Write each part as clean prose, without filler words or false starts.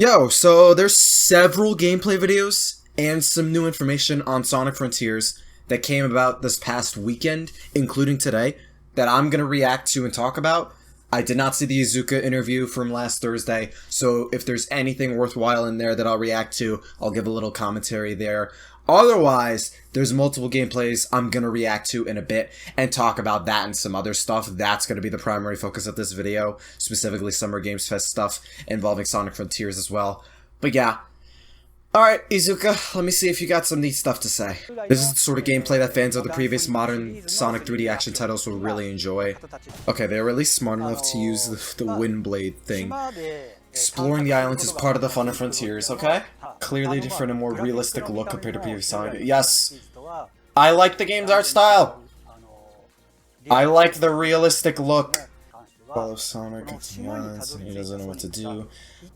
Yo, so there's several gameplay videos and some new information on Sonic Frontiers that came about this past weekend, including today, that I'm gonna react to and talk about. I did not see the Iizuka interview from last Thursday, so if there's anything worthwhile in there that I'll react to, I'll give a little commentary there. Otherwise, there's multiple gameplays I'm gonna react to in a bit and talk about that and some other stuff. That's gonna be the primary focus of this video, specifically Summer Games Fest stuff involving Sonic Frontiers as well. But yeah. Alright, Iizuka, let me see if you got some neat stuff to say. This is the sort of gameplay that fans of the previous modern Sonic 3D action titles will really enjoy. Okay, they were at least smart enough to use the wind blade thing. Exploring the islands is part of the fun of Frontiers, okay? Clearly different and more realistic look compared to previous Sonic. Yes! I like the game's art style! I like the realistic look. Follow Sonic to the islands, and he doesn't know what to do,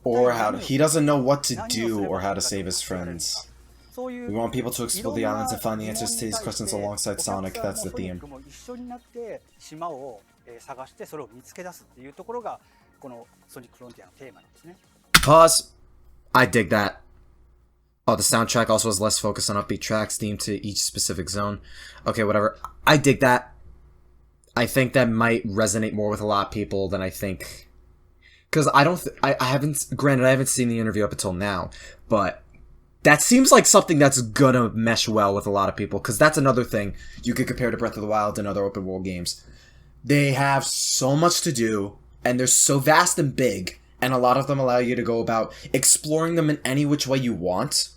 or how to, he doesn't know what to do or how to save his friends. We want people to explore the islands and find the answers to these questions alongside Sonic. That's the theme. Pause. I dig that. Oh, the soundtrack also has less focus on upbeat tracks themed to each specific zone. Okay, whatever. I dig that. I think that might resonate more with a lot of people than I think. Because I haven't, granted, I haven't seen the interview up until now, but that seems like something that's gonna mesh well with a lot of people, because that's another thing you could compare to Breath of the Wild and other open world games. They have so much to do, and they're so vast and big, and a lot of them allow you to go about exploring them in any which way you want.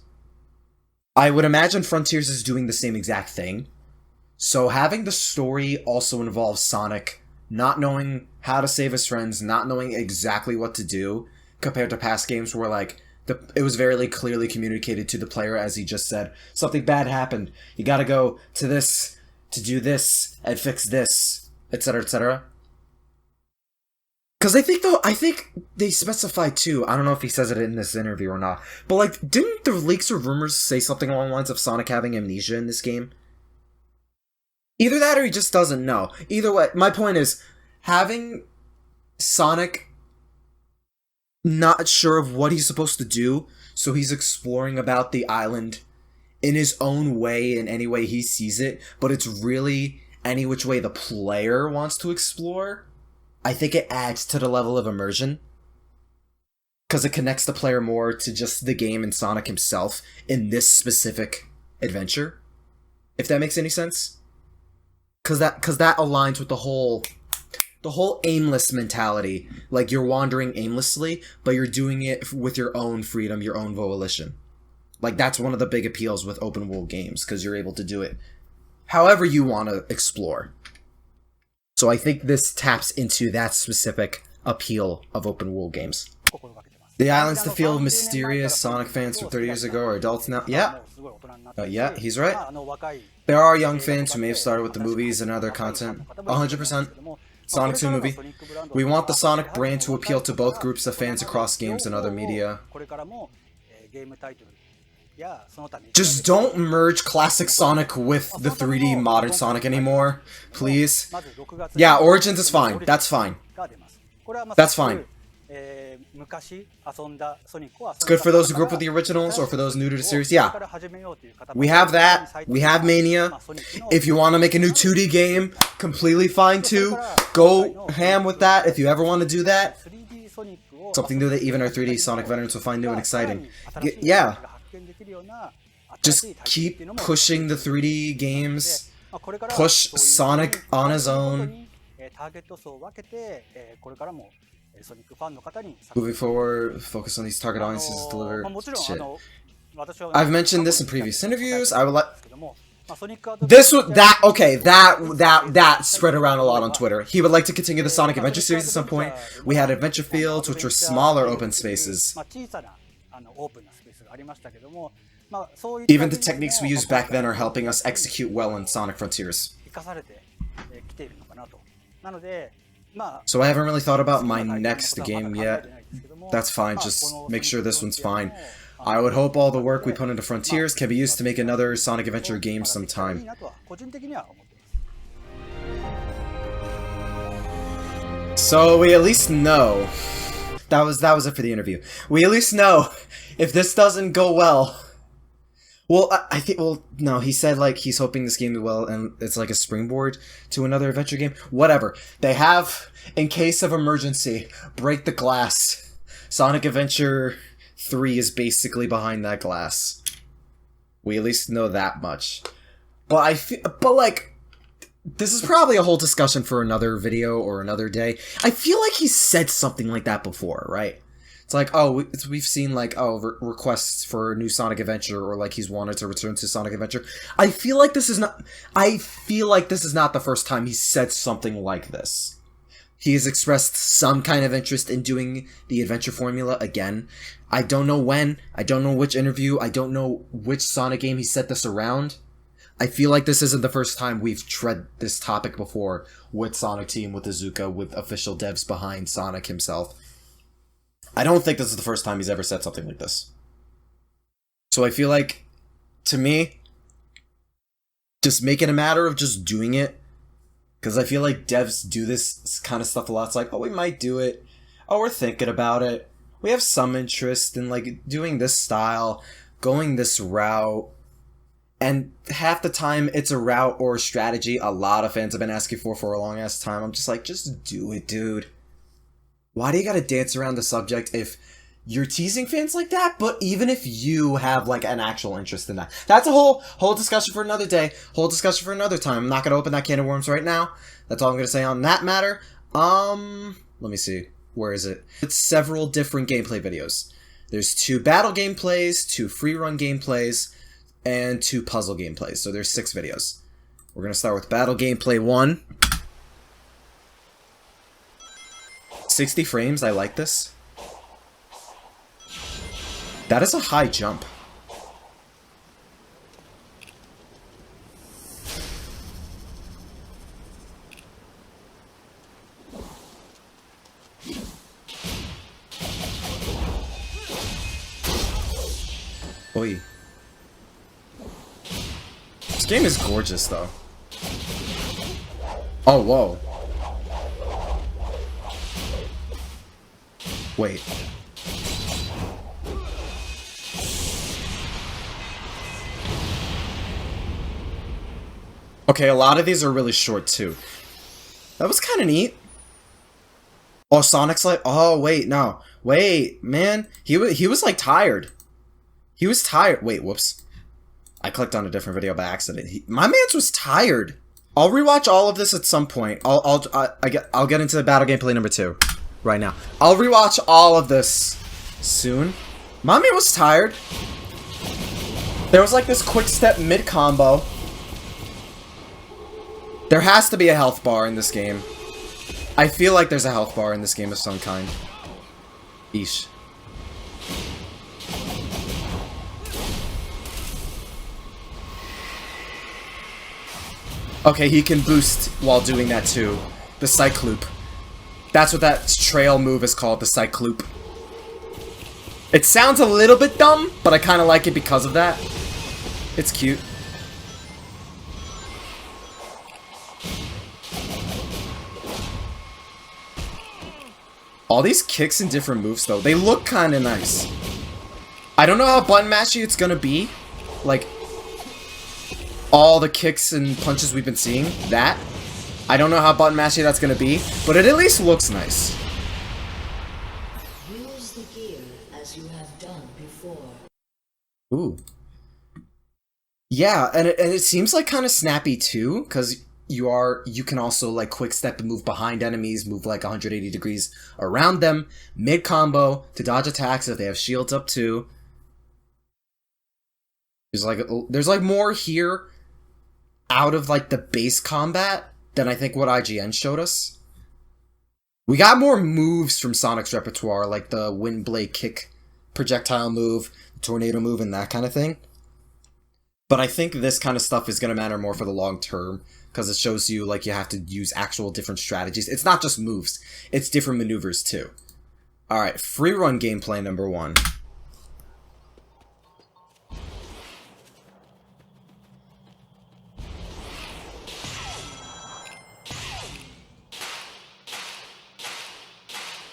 I would imagine Frontiers is doing the same exact thing. So having the story also involve Sonic not knowing how to save his friends, not knowing exactly what to do, compared to past games where, like, it was very clearly communicated to the player, as he just said, something bad happened, you gotta go to this, to do this, and fix this, etc, etc. Because I think they specify too, I don't know if he says it in this interview or not, but, like, didn't the leaks or rumors say something along the lines of Sonic having amnesia in this game? Either that or he just doesn't know. Either way, my point is, having Sonic not sure of what he's supposed to do, so he's exploring about the island in his own way, in any way he sees it, but it's really any which way the player wants to explore, I think it adds to the level of immersion. Because it connects the player more to just the game and Sonic himself in this specific adventure. If that makes any sense? Because that aligns with the whole aimless mentality. Like, you're wandering aimlessly, but you're doing it with your own freedom, your own volition. Like, that's one of the big appeals with open world games, because you're able to do it however you want to explore. So I think this taps into that specific appeal of open world games. The islands to feel mysterious. Sonic fans from 30 years ago are adults now. Yeah. Yeah, he's right. There are young fans who may have started with the movies and other content. 100%. Sonic 2 movie. We want the Sonic brand to appeal to both groups of fans across games and other media. Just don't merge classic Sonic with the 3D modern Sonic anymore, please. Yeah, Origins is fine. That's fine. That's fine. It's good for those who grew up with the originals or for those new to the series. Yeah. We have that. We have Mania. If you want to make a new 2D game, completely fine too. Go ham with that if you ever want to do that. Something new that even our 3D Sonic veterans will find new and exciting. Yeah. Just keep pushing the 3D games. Push Sonic on his own. Moving forward, focus on these target audiences to deliver shit. I've mentioned this in previous interviews. I would like that spread around a lot on Twitter. He would like to continue the Sonic Adventure series at some point. We had adventure fields, which were smaller open spaces. Even the techniques we used back then are helping us execute well in Sonic Frontiers. So I haven't really thought about my next game yet. That's fine, just make sure this one's fine. I would hope all the work we put into Frontiers can be used to make another Sonic Adventure game sometime. So we at least know That was it for the interview. We at least know if this doesn't go well. Well, I think. Well, no, he said like he's hoping this game do well, and it's like a springboard to another adventure game. Whatever. They have, in case of emergency, break the glass. Sonic Adventure 3 is basically behind that glass. We at least know that much. But like, this is probably a whole discussion for another video or another day. I feel like he's said something like that before, right? It's like, oh, we've seen, like, oh, requests for a new Sonic Adventure, or, like, he's wanted to return to Sonic Adventure. I feel like this is not the first time he's said something like this. He has expressed some kind of interest in doing the adventure formula again. I don't know when, I don't know which interview, I don't know which Sonic game he said this around. I feel like this isn't the first time we've tread this topic before with Sonic Team, with Iizuka, with official devs behind Sonic himself. I don't think this is the first time he's ever said something like this. So I feel like, to me, just make it a matter of just doing it. Because I feel like devs do this kind of stuff a lot. It's like, oh, we might do it. Oh, we're thinking about it. We have some interest in, like, doing this style, going this route. And half the time, it's a route or a strategy a lot of fans have been asking for a long-ass time. I'm just like, just do it, dude. Why do you gotta dance around the subject if you're teasing fans like that? But even if you have, like, an actual interest in that. That's a whole discussion for another day. Whole discussion for another time. I'm not gonna open that can of worms right now. That's all I'm gonna say on that matter. Let me see. Where is it? It's several different gameplay videos. There's 2 battle gameplays, 2 free run gameplays, and 2 puzzle gameplays. So there's 6 videos. We're gonna start with battle gameplay 1. 60 frames, I like this. That is a high jump. Oi. This game is gorgeous, though. Oh, whoa. Wait. Okay, a lot of these are really short, too. That was kind of neat. Oh, Sonic's like... Oh, wait, no. Wait, man. He was like, tired. He was tired. Wait, whoops. I clicked on a different video by accident. My man's was tired. I'll rewatch all of this at some point. I'll get into battle gameplay number 2. Right now. I'll rewatch all of this soon. My man was tired. There was like this quick step mid combo. There has to be a health bar in this game. I feel like there's a health bar in this game of some kind. Eesh. Okay, he can boost while doing that too. The Cycloop. That's what that trail move is called, the Cycloop. It sounds a little bit dumb, but I kind of like it because of that. It's cute. All these kicks and different moves, though, they look kind of nice. I don't know how button mashy it's gonna be. Like, all the kicks and punches we've been seeing, that. I don't know how button mashy that's gonna be, but it at least looks nice. Use the gear as you have done before. Ooh. Yeah, and it seems like kind of snappy too, because you can also like quick step and move behind enemies, move like 180 degrees around them, mid combo to dodge attacks if they have shields up too. There's like more here out of like the base combat than I think what IGN showed us. We got more moves from Sonic's repertoire, like the wind blade kick, projectile move, tornado move, and that kind of thing. But I think this kind of stuff is going to matter more for the long term, because it shows you like you have to use actual different strategies. It's not just moves, it's different maneuvers too. Alright, free run gameplay number 1.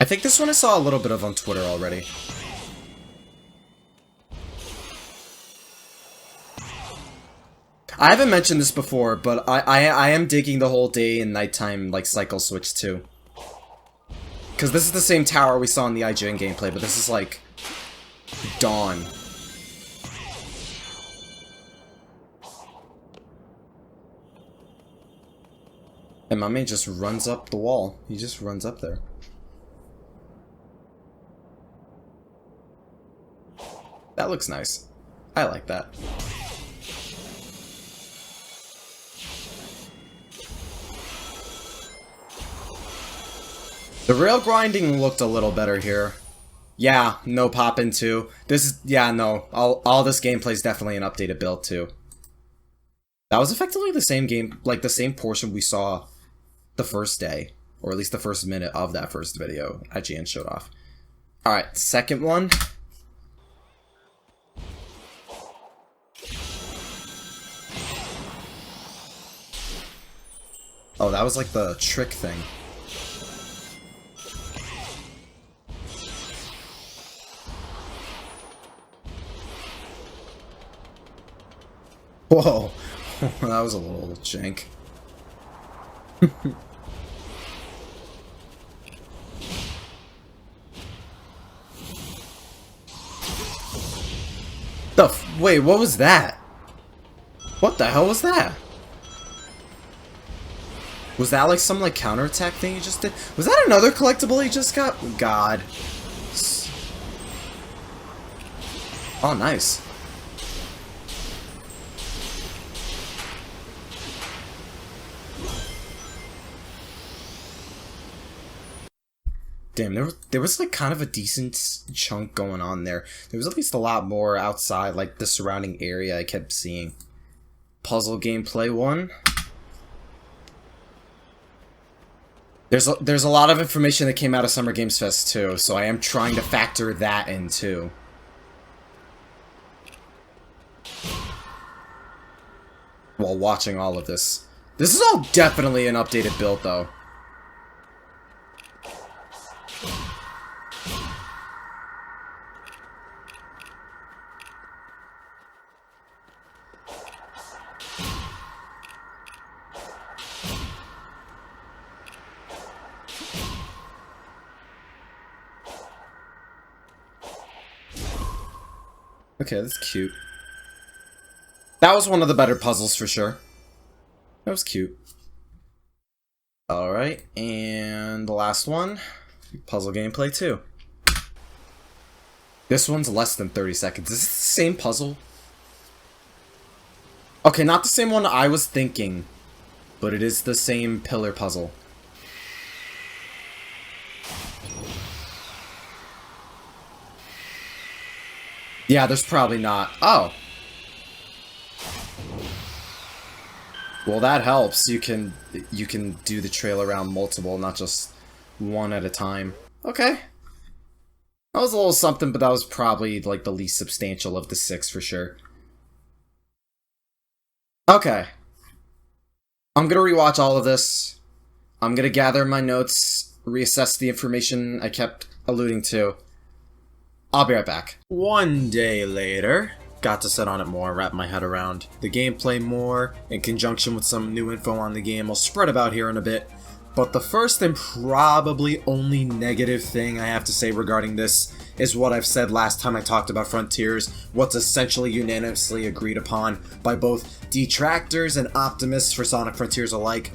I think this one I saw a little bit of on Twitter already. I haven't mentioned this before, but I am digging the whole day and nighttime like cycle switch too. Because this is the same tower we saw in the IGN gameplay, but this is like dawn. And my man just runs up the wall. He just runs up there. That looks nice. I like that. The rail grinding looked a little better here. Yeah, no poppin' too. This is, yeah, no. All this gameplay is definitely an updated build too. That was effectively the same game, like the same portion we saw the first day, or at least the first minute of that first video IGN showed off. Alright, second one. Oh, that was like the trick thing. Whoa, that was a little jank. Wait, what was that? What the hell was that? Was that like some like counterattack thing you just did? Was that another collectible he just got? God. Oh, nice. Damn, there was like kind of a decent chunk going on there. There was at least a lot more outside, like the surrounding area I kept seeing. Puzzle gameplay 1. There's a lot of information that came out of Summer Games Fest too, so I am trying to factor that in too. While watching all of this. This is all definitely an updated build though. Okay, that's cute. That was one of the better puzzles for sure. That was cute. Alright, and the last one. Puzzle gameplay 2. This one's less than 30 seconds. Is this the same puzzle? Okay, not the same one I was thinking, but it is the same pillar puzzle. Yeah, there's probably not. Oh. Well, that helps. You can do the trail around multiple, not just one at a time. Okay. That was a little something, but that was probably like the least substantial of the 6 for sure. Okay. I'm gonna rewatch all of this. I'm gonna gather my notes, reassess the information I kept alluding to. I'll be right back. One day later, got to sit on it more, wrap my head around the gameplay more, in conjunction with some new info on the game I'll spread about here in a bit. But the first and probably only negative thing I have to say regarding this is what I've said last time I talked about Frontiers, what's essentially unanimously agreed upon by both detractors and optimists for Sonic Frontiers alike.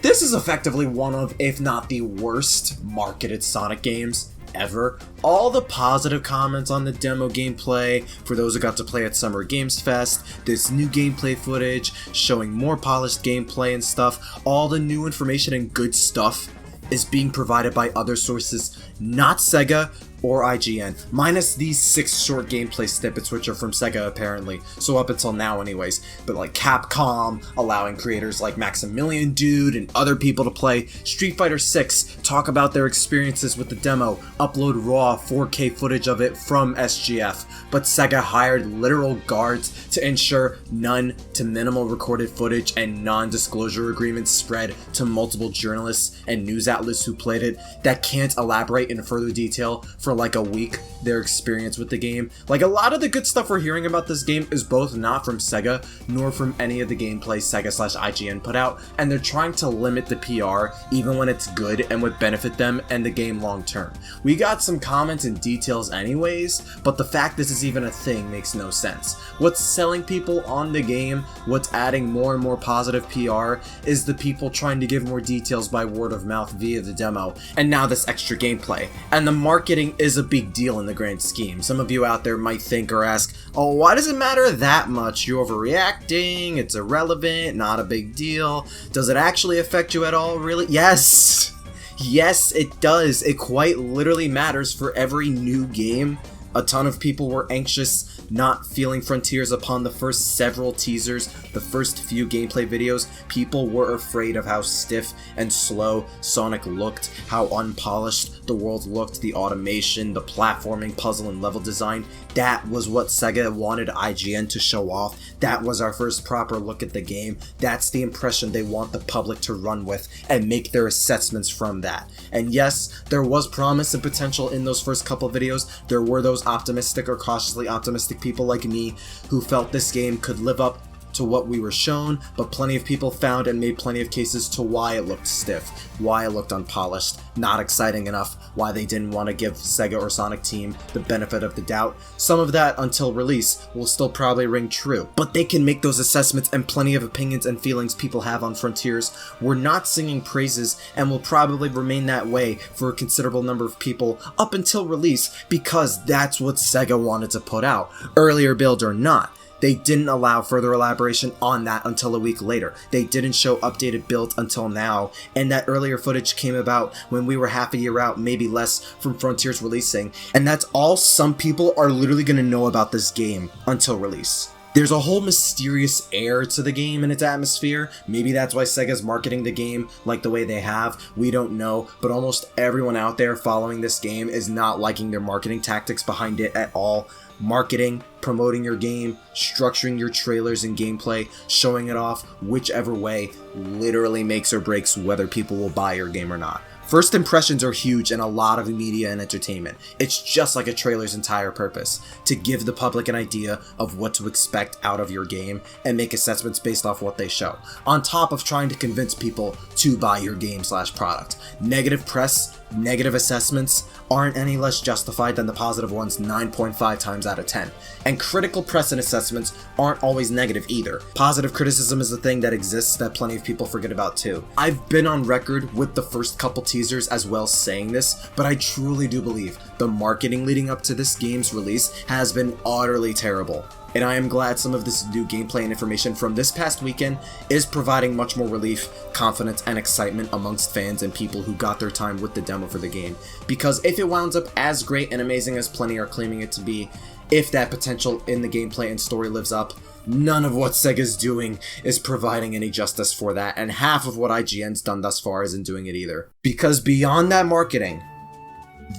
This is effectively one of, if not the worst, marketed Sonic games ever. All the positive comments on the demo gameplay, for those who got to play at Summer Games Fest, this new gameplay footage, showing more polished gameplay and stuff, all the new information and good stuff is being provided by other sources, not Sega, or IGN, minus these 6 short gameplay snippets which are from Sega apparently, so up until now anyways, but like Capcom allowing creators like Maximilian Dude and other people to play Street Fighter 6, talk about their experiences with the demo, upload raw 4K footage of it from SGF, but Sega hired literal guards to ensure none to minimal recorded footage and non-disclosure agreements spread to multiple journalists and news outlets who played it that can't elaborate in further detail for like a week their experience with the game. Like, a lot of the good stuff we're hearing about this game is both not from Sega nor from any of the gameplay Sega/IGN put out, and they're trying to limit the PR even when it's good and would benefit them and the game long term. We got some comments and details anyways, but the fact this is even a thing makes no sense. What's selling people on the game, what's adding more and more positive PR, is the people trying to give more details by word of mouth via the demo, and now this extra gameplay. And the marketing is a big deal in the grand scheme. Some of you out there might think or ask, oh, why does it matter that much? You're overreacting, it's irrelevant, not a big deal. Does it actually affect you at all, really? Yes! Yes, it does. It quite literally matters for every new game. A ton of people were anxious, not feeling Frontiers upon the first several teasers, the first few gameplay videos. People were afraid of how stiff and slow Sonic looked, how unpolished the world looked, the automation, the platforming, puzzle, and level design. That was what Sega wanted IGN to show off. That was our first proper look at the game. That's the impression they want the public to run with and make their assessments from that. And yes, there was promise and potential in those first couple videos. There were those optimistic or cautiously optimistic people like me who felt this game could live up to what we were shown, but plenty of people found and made plenty of cases to why it looked stiff, why it looked unpolished, not exciting enough, why they didn't want to give Sega or Sonic Team the benefit of the doubt. Some of that, until release, will still probably ring true, but they can make those assessments, and plenty of opinions and feelings people have on Frontiers were not singing praises and will probably remain that way for a considerable number of people up until release, because that's what Sega wanted to put out, earlier build or not. They didn't allow further elaboration on that until a week later. They didn't show updated builds until now, and that earlier footage came about when we were half a year out, maybe less, from Frontiers releasing, and that's all some people are literally going to know about this game until release. There's a whole mysterious air to the game and its atmosphere. Maybe that's why Sega's marketing the game like the way they have. We don't know, but almost everyone out there following this game is not liking their marketing tactics behind it at all. Marketing, promoting your game, structuring your trailers and gameplay, showing it off whichever way literally makes or breaks whether people will buy your game or not. First impressions are huge in a lot of media and entertainment. It's just like a trailer's entire purpose, to give the public an idea of what to expect out of your game and make assessments based off what they show, on top of trying to convince people to buy your game/product. Negative press, negative assessments aren't any less justified than the positive ones 9.5 times out of 10. And critical press and assessments aren't always negative either. Positive criticism is a thing that exists that plenty of people forget about too. I've been on record with the first couple teasers as well saying this, but I truly do believe the marketing leading up to this game's release has been utterly terrible. And I am glad some of this new gameplay and information from this past weekend is providing much more relief, confidence, and excitement amongst fans and people who got their time with the demo for the game. Because if it wounds up as great and amazing as plenty are claiming it to be, if that potential in the gameplay and story lives up, none of what Sega's doing is providing any justice for that, and half of what IGN's done thus far isn't doing it either. Because beyond that marketing,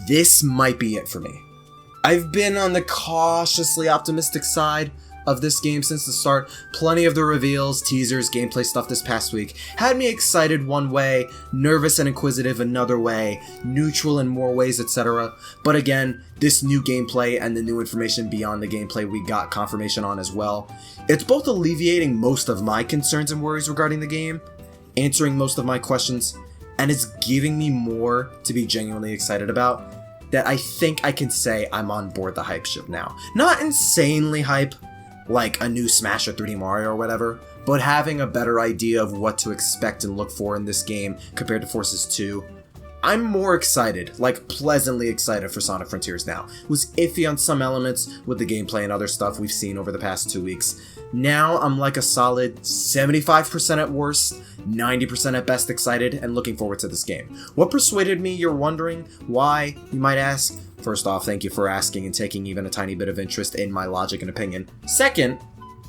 this might be it for me. I've been on the cautiously optimistic side of this game since the start. Plenty of the reveals, teasers, gameplay stuff this past week had me excited one way, nervous and inquisitive another way, neutral in more ways, etc. But again, this new gameplay and the new information beyond the gameplay we got confirmation on as well. It's both alleviating most of my concerns and worries regarding the game, answering most of my questions, and it's giving me more to be genuinely excited about, that I think I can say I'm on board the hype ship now. Not insanely hype, like a new Smash or 3D Mario or whatever, but having a better idea of what to expect and look for in this game compared to Forces 2, I'm more excited, like pleasantly excited for Sonic Frontiers now. Was iffy on some elements with the gameplay and other stuff we've seen over the past 2 weeks. Now I'm like a solid 75% at worst, 90% at best excited, and looking forward to this game. What persuaded me, you're wondering? Why, you might ask? First off, thank you for asking and taking even a tiny bit of interest in my logic and opinion. Second,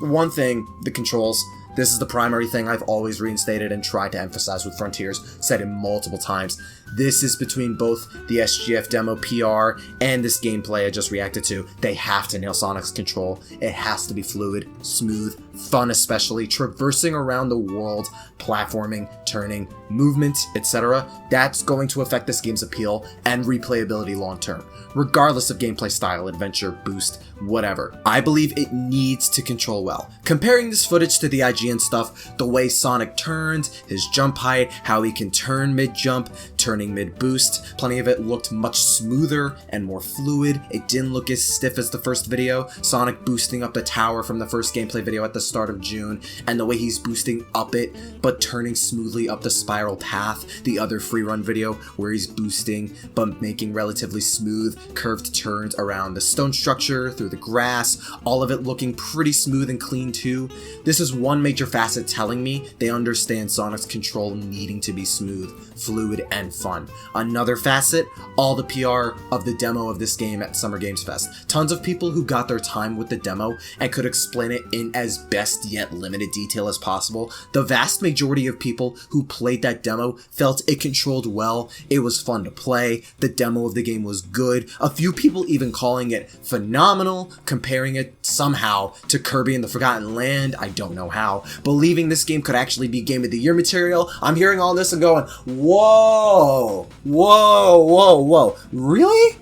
one thing, the controls. This is the primary thing I've always reinstated and tried to emphasize with Frontiers, said it multiple times. This is between both the SGF demo PR and this gameplay I just reacted to. They have to nail Sonic's control. It has to be fluid, smooth, fun especially, traversing around the world, platforming, turning, movement, etc. That's going to affect this game's appeal and replayability long term, regardless of gameplay style, adventure, boost, whatever. I believe it needs to control well. Comparing this footage to the IGN stuff, the way Sonic turns, his jump height, how he can turn mid-jump, turning mid-boost, plenty of it looked much smoother and more fluid. It didn't look as stiff as the first video. Sonic boosting up the tower from the first gameplay video at the start of June, and the way he's boosting up it, but turning smoothly up the spiral path, the other free run video where he's boosting, but making relatively smooth, curved turns around the stone structure, through the grass, all of it looking pretty smooth and clean too. This is one major facet telling me they understand Sonic's control needing to be smooth, fluid, and fun. Another facet, all the PR of the demo of this game at Summer Games Fest. Tons of people who got their time with the demo and could explain it in as best yet limited detail as possible. The vast majority of people who played that demo felt it controlled well, it was fun to play, the demo of the game was good, a few people even calling it phenomenal, comparing it somehow to Kirby and the Forgotten Land, I don't know how, believing this game could actually be Game of the Year material. I'm hearing all this and going, whoa, whoa, whoa, whoa, really?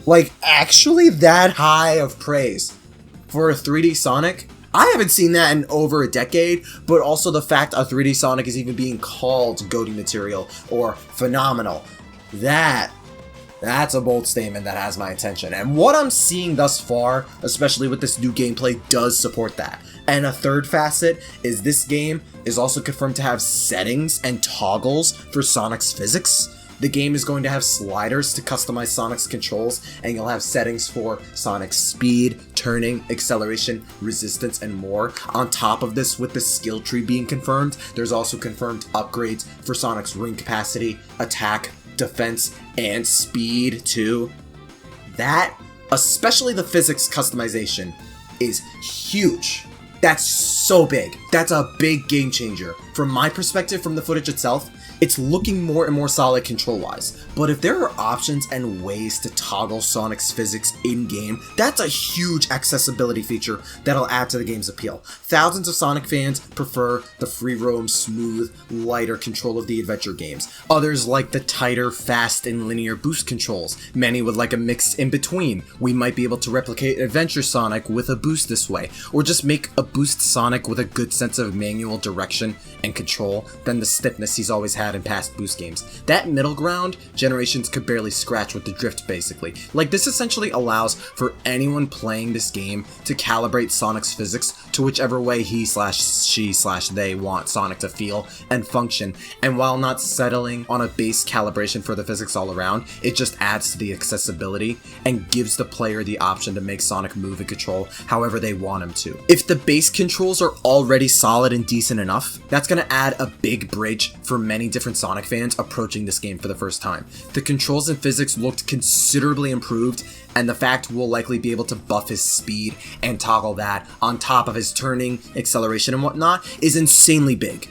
Like, actually that high of praise for a 3D Sonic? I haven't seen that in over a decade, but also the fact a 3D Sonic is even being called GOAT material or phenomenal. That's a bold statement that has my attention, and what I'm seeing thus far, especially with this new gameplay, does support that. And a third facet is this game is also confirmed to have settings and toggles for Sonic's physics. The game is going to have sliders to customize Sonic's controls, and you'll have settings for Sonic's speed, turning, acceleration, resistance, and more. On top of this, with the skill tree being confirmed, there's also confirmed upgrades for Sonic's ring capacity, attack, defense, and speed too. That, especially the physics customization, is huge. That's so big. That's a big game changer. From my perspective, from the footage itself, it's looking more and more solid control-wise, but if there are options and ways to toggle Sonic's physics in-game, that's a huge accessibility feature that'll add to the game's appeal. Thousands of Sonic fans prefer the free-roam, smooth, lighter control of the adventure games. Others like the tighter, fast, and linear boost controls. Many would like a mix in between. We might be able to replicate Adventure Sonic with a boost this way, or just make a boost Sonic with a good sense of manual direction and control than the stiffness he's always had in past boost games. That middle ground, generations could barely scratch with the drift basically. Like, this essentially allows for anyone playing this game to calibrate Sonic's physics to whichever way he/she/they want Sonic to feel and function, and while not settling on a base calibration for the physics all around, it just adds to the accessibility and gives the player the option to make Sonic move and control however they want him to. If the base controls are already solid and decent enough, that's going to add a big bridge for many different Sonic fans approaching this game for the first time. The controls and physics looked considerably improved, and the fact we'll likely be able to buff his speed and toggle that on top of his turning, acceleration, and whatnot is insanely big.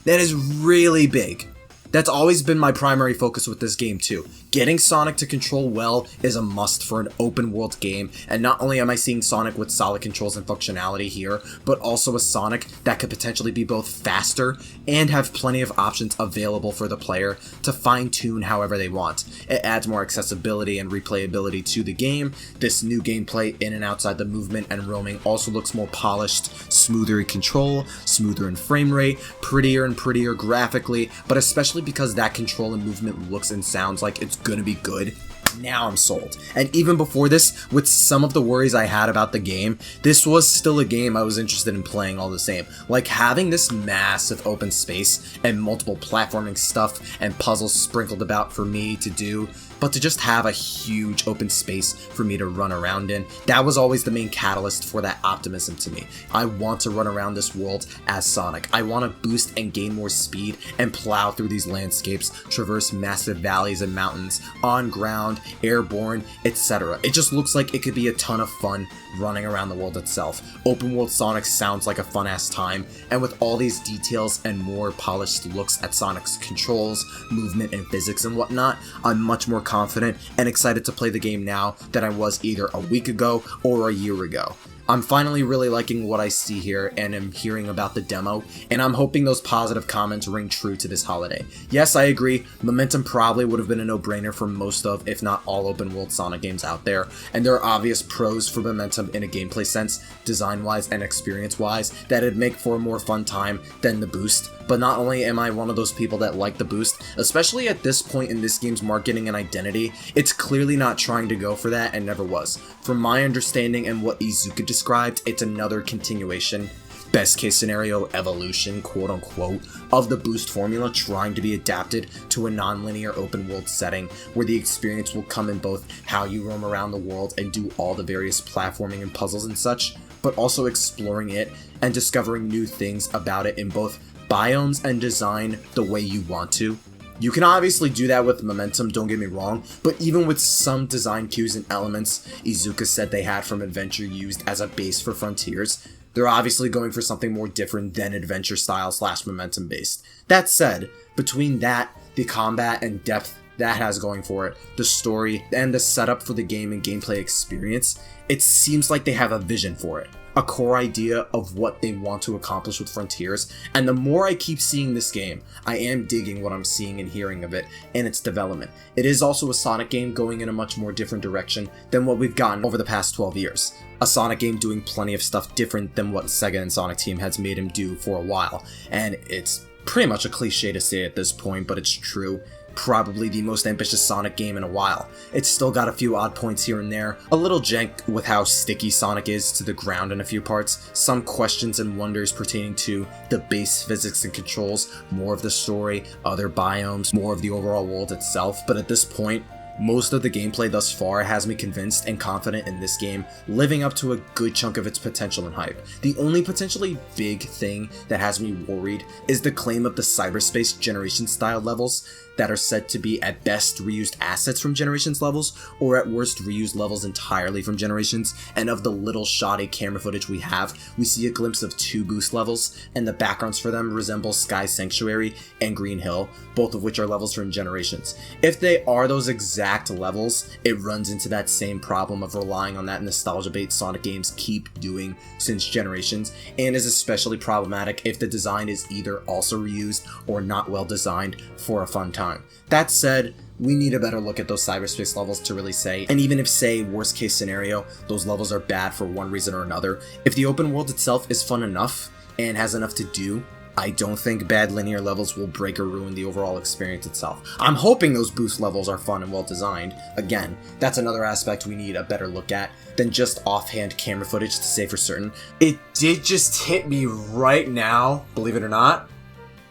That is really big. That's always been my primary focus with this game too. Getting Sonic to control well is a must for an open world game, and not only am I seeing Sonic with solid controls and functionality here, but also a Sonic that could potentially be both faster and have plenty of options available for the player to fine-tune however they want. It adds more accessibility and replayability to the game. This new gameplay in and outside the movement and roaming also looks more polished, smoother in control, smoother in frame rate, prettier and prettier graphically, but especially because that control and movement looks and sounds like it's gonna be good. now I'm sold. And even before this, with some of the worries I had about the game, this was still a game I was interested in playing all the same. Like, having this massive open space and multiple platforming stuff and puzzles sprinkled about for me to do, but to just have a huge open space for me to run around in, that was always the main catalyst for that optimism to me. I want to run around this world as Sonic. I want to boost and gain more speed and plow through these landscapes, traverse massive valleys and mountains, on ground, airborne, etc. It just looks like it could be a ton of fun running around the world itself. Open world Sonic sounds like a fun ass time, and with all these details and more polished looks at Sonic's controls, movement, and physics and whatnot, I'm much more confident and excited to play the game now than I was either a week ago or a year ago. I'm finally really liking what I see here and am hearing about the demo, and I'm hoping those positive comments ring true to this holiday. Yes, I agree, Momentum probably would have been a no-brainer for most of, if not all, open world Sonic games out there, and there are obvious pros for Momentum in a gameplay sense, design-wise and experience-wise, that it'd make for a more fun time than the boost. But not only am I one of those people that like the boost, especially at this point in this game's marketing and identity, it's clearly not trying to go for that and never was. From my understanding and what Iizuka described, it's another continuation, best case scenario evolution, quote unquote, of the boost formula trying to be adapted to a non-linear open world setting where the experience will come in both how you roam around the world and do all the various platforming and puzzles and such, but also exploring it and discovering new things about it in both biomes and design the way you want to. You can obviously do that with Momentum, don't get me wrong, but even with some design cues and elements Iizuka said they had from Adventure used as a base for Frontiers, they're obviously going for something more different than Adventure style / Momentum based. That said, between that, the combat and depth that has going for it, the story, and the setup for the game and gameplay experience, it seems like they have a vision for it. A core idea of what they want to accomplish with Frontiers, and the more I keep seeing this game, I am digging what I'm seeing and hearing of it and its development. It is also a Sonic game going in a much more different direction than what we've gotten over the past 12 years. A Sonic game doing plenty of stuff different than what Sega and Sonic Team has made him do for a while, and it's pretty much a cliche to say at this point, but it's true. Probably the most ambitious Sonic game in a while. It's still got a few odd points here and there, a little jank with how sticky Sonic is to the ground in a few parts, some questions and wonders pertaining to the base physics and controls, more of the story, other biomes, more of the overall world itself, but at this point, most of the gameplay thus far has me convinced and confident in this game, living up to a good chunk of its potential and hype. The only potentially big thing that has me worried is the claim of the cyberspace generation style levels that are said to be at best reused assets from Generations levels, or at worst reused levels entirely from Generations, and of the little shoddy camera footage we have, we see a glimpse of 2 boost levels, and the backgrounds for them resemble Sky Sanctuary and Green Hill, both of which are levels from Generations. If they are those exact levels, it runs into that same problem of relying on that nostalgia bait Sonic games keep doing since Generations, and is especially problematic if the design is either also reused or not well designed for a fun time. That said, we need a better look at those cyberspace levels to really say, and even if, say, worst case scenario, those levels are bad for one reason or another, if the open world itself is fun enough and has enough to do, I don't think bad linear levels will break or ruin the overall experience itself. I'm hoping those boost levels are fun and well designed. Again, that's another aspect we need a better look at than just offhand camera footage to say for certain. It did just hit me right now, believe it or not.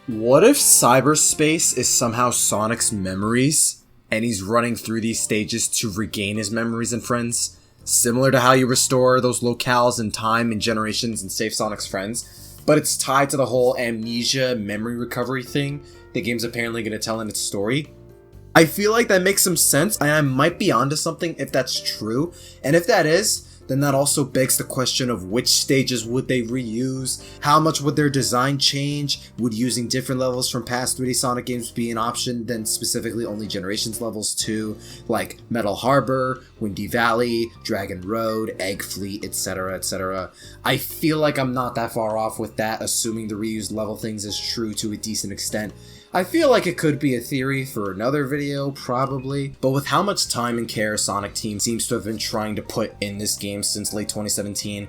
What if cyberspace is somehow Sonic's memories, and he's running through these stages to regain his memories and friends? Similar to how you restore those locales in time in Generations and save Sonic's friends, but it's tied to the whole amnesia memory recovery thing the game's apparently going to tell in its story. I feel like that makes some sense, and I might be onto something if that's true, and if that is, then that also begs the question of which stages would they reuse, how much would their design change, would using different levels from past 3D Sonic games be an option than specifically only Generations levels too, like Metal Harbor, Windy Valley, Dragon Road, Egg Fleet, etc, etc. I feel like I'm not that far off with that, assuming the reused level things is true to a decent extent. I feel like it could be a theory for another video, probably, but with how much time and care Sonic Team seems to have been trying to put in this game since late 2017,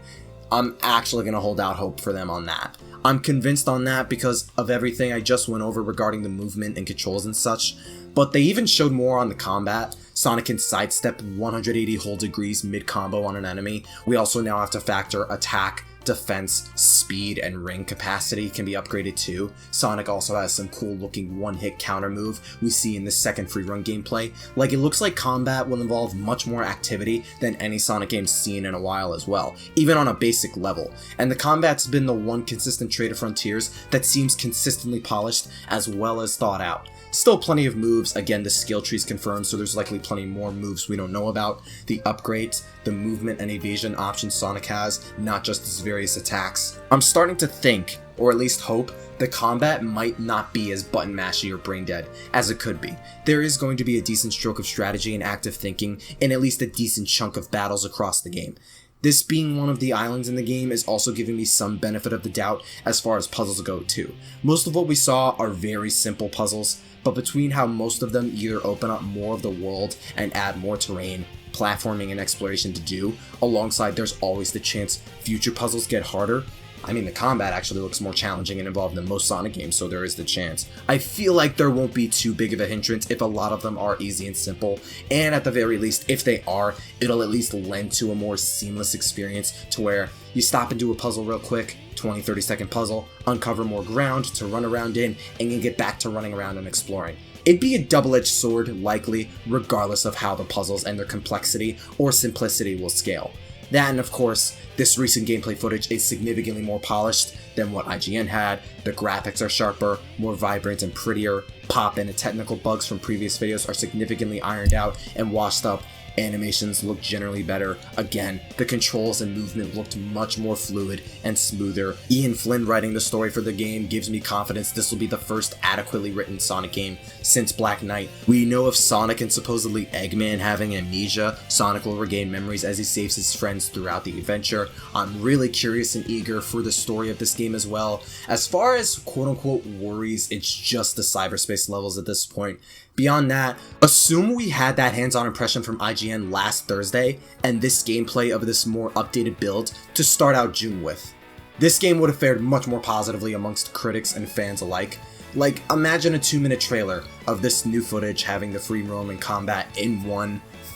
I'm actually going to hold out hope for them on that. I'm convinced on that because of everything I just went over regarding the movement and controls and such, but they even showed more on the combat, Sonic can sidestep 180 whole degrees mid-combo on an enemy. We also now have to factor attack, defense, speed, and ring capacity can be upgraded too. Sonic also has some cool looking one-hit counter move we see in the second free run gameplay. Like, it looks like combat will involve much more activity than any Sonic game's seen in a while as well, even on a basic level. And the combat's been the one consistent trait of Frontiers that seems consistently polished as well as thought out. Still plenty of moves, again the skill tree's confirmed, so there's likely plenty more moves we don't know about, the upgrades, the movement and evasion options Sonic has, not just his various attacks. I'm starting to think, or at least hope, the combat might not be as button mashy or brain dead as it could be. There is going to be a decent stroke of strategy and active thinking in at least a decent chunk of battles across the game. This being one of the islands in the game is also giving me some benefit of the doubt as far as puzzles go too. Most of what we saw are very simple puzzles, but between how most of them either open up more of the world and add more terrain, platforming, and exploration to do, alongside there's always the chance future puzzles get harder. I mean, the combat actually looks more challenging and involved than most Sonic games, so there is the chance. I feel like there won't be too big of a hindrance if a lot of them are easy and simple, and at the very least, if they are, it'll at least lend to a more seamless experience to where you stop and do a puzzle real quick, 20-30 second puzzle, uncover more ground to run around in, and you get back to running around and exploring. It'd be a double-edged sword, likely, regardless of how the puzzles and their complexity or simplicity will scale. That, and of course, this recent gameplay footage is significantly more polished than what IGN had, the graphics are sharper, more vibrant and prettier, pop and technical bugs from previous videos are significantly ironed out and washed up, animations look generally better, again, the controls and movement looked much more fluid and smoother. Ian Flynn writing the story for the game gives me confidence this will be the first adequately written Sonic game since Black Knight. We know of Sonic and supposedly Eggman having amnesia, Sonic will regain memories as he saves his friends throughout the adventure. I'm really curious and eager for the story of this game as well. As far as quote-unquote worries, it's just the cyberspace levels at this point. Beyond that, assume we had that hands-on impression from IGN last Thursday, and this gameplay of this more updated build to start out June with. This game would have fared much more positively amongst critics and fans alike. Like, imagine a 2-minute trailer of this new footage having the free roam and combat in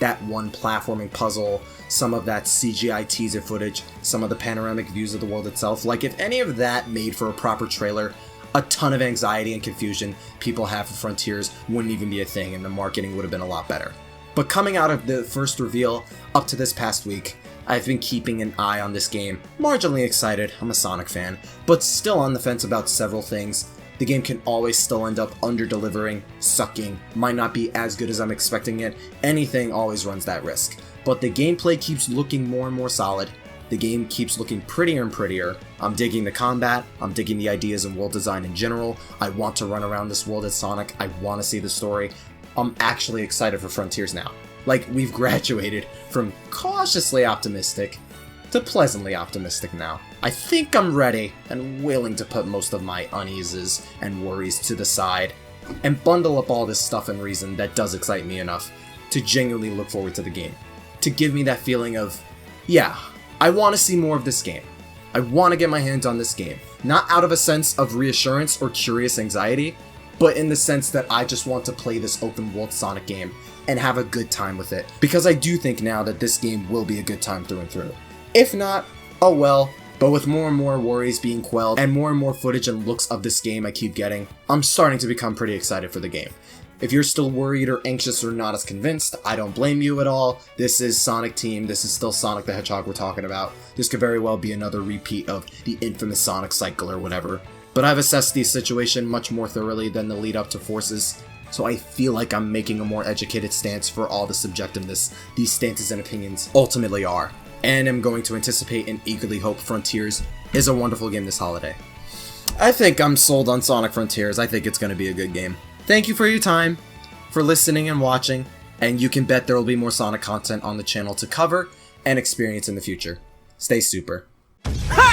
that one platforming puzzle, some of that CGI teaser footage, some of the panoramic views of the world itself. Like, if any of that made for a proper trailer, a ton of anxiety and confusion people have for Frontiers wouldn't even be a thing, and the marketing would have been a lot better. But coming out of the first reveal up to this past week, I've been keeping an eye on this game, marginally excited, I'm a Sonic fan, but still on the fence about several things. The game can always still end up under-delivering, sucking, might not be as good as I'm expecting it, anything always runs that risk. But the gameplay keeps looking more and more solid, the game keeps looking prettier and prettier. I'm digging the combat, I'm digging the ideas and world design in general. I want to run around this world as Sonic, I want to see the story. I'm actually excited for Frontiers now. Like, we've graduated from cautiously optimistic to pleasantly optimistic now. I think I'm ready and willing to put most of my uneases and worries to the side and bundle up all this stuff and reason that does excite me enough to genuinely look forward to the game. To give me that feeling of, yeah, I want to see more of this game. I want to get my hands on this game. Not out of a sense of reassurance or curious anxiety, but in the sense that I just want to play this open world Sonic game and have a good time with it. Because I do think now that this game will be a good time through and through. If not, oh well. But with more and more worries being quelled and more footage and looks of this game I keep getting, I'm starting to become pretty excited for the game. If you're still worried or anxious or not as convinced, I don't blame you at all. This is Sonic Team, this is still Sonic the Hedgehog we're talking about. This could very well be another repeat of the infamous Sonic cycle or whatever. But I've assessed the situation much more thoroughly than the lead up to Forces, so I feel like I'm making a more educated stance for all the subjectiveness these stances and opinions ultimately are. And am going to anticipate and eagerly hope Frontiers is a wonderful game this holiday. I think I'm sold on Sonic Frontiers, I think it's going to be a good game. Thank you for your time, for listening and watching, and you can bet there will be more Sonic content on the channel to cover and experience in the future. Stay super. Ha!